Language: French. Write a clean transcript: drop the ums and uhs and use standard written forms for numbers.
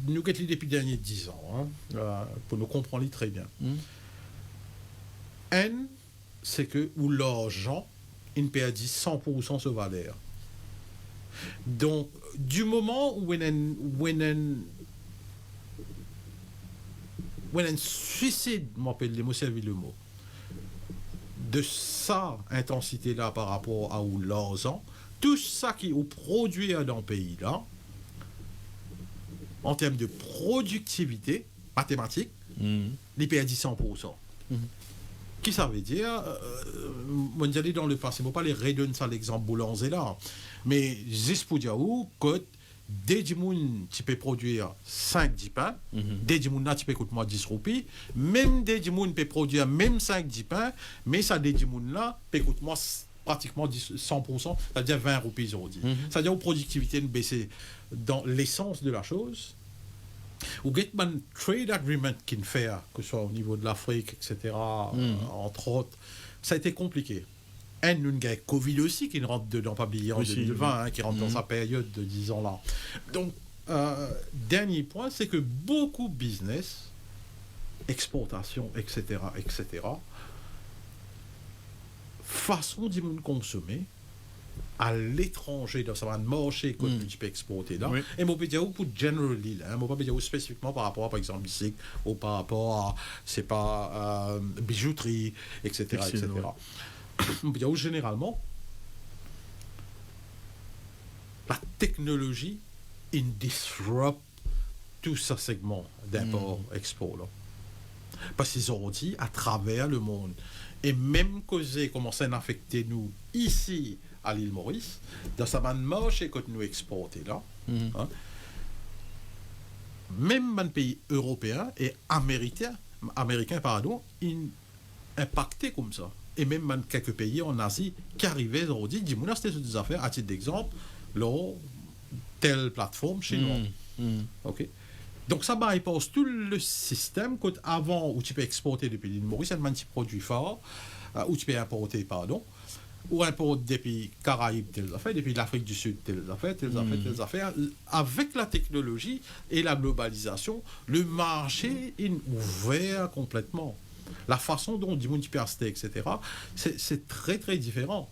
nous avons depuis les derniers 10 ans, pour nous comprendre très bien. N, c'est que où l'argent, il perd 100% ce valeur. Donc, du moment où un suicide, m'appelle les mots, servir le mot, de sa intensité-là par rapport à où l'argent, tout ça qui est produit dans le pays-là, en termes de productivité mathématique, il perd 100%. Qui ça veut dire moi j'allais dans le passé, moi pas les redonner ça l'exemple boulanger là, mais juste pour dire que dès que tu peux produire 5-10 pains, dès que tu peux coûter moi 10 roupies, même dès que tu peux produire même 5-10 pains, mais ça dès que là peut coûter moi pratiquement 100%, c'est-à-dire 20 roupies aujourd'hui. C'est-à-dire que la productivité baissée dans l'essence de la chose. Ou Getman Trade Agreement qu'il fait, que ce soit au niveau de l'Afrique, etc., entre autres, ça a été compliqué. Et nous avons Covid aussi qui rentre dedans, pas oublié en 2020, qui rentre dans sa période de 10 ans là. Donc, dernier point, c'est que beaucoup de business, exportation, etc., façon d'y consommer, à l'étranger dans un marché que tu peux exporter là et moi peux dire pour generally là moi pas dire spécifiquement par rapport à, par exemple musique ou par rapport à c'est pas bijouterie etc. On peut dire généralement la technologie disrupt tout ce segment d'import-export là parce qu'ils ont dit à travers le monde et même causer commencer à affecter nous ici à l'île Maurice, dans sa marché que nous exportons là, même dans les pays européens et américains, impactés comme ça. Et même dans quelques pays en Asie qui arrivaient aujourd'hui, dis-moi, c'était des affaires, à titre d'exemple, là, telle plateforme chez nous. OK? Donc ça bypass tout le système qu'avant où tu peux exporter depuis l'île Maurice, un petit produit fort, où tu peux importer, ou importe des pays Caraïbes, telles affaires, depuis l'Afrique du Sud, telles affaires. Avec la technologie et la globalisation, le marché est ouvert complètement. La façon dont du monde peut acheter, etc., c'est très très différent.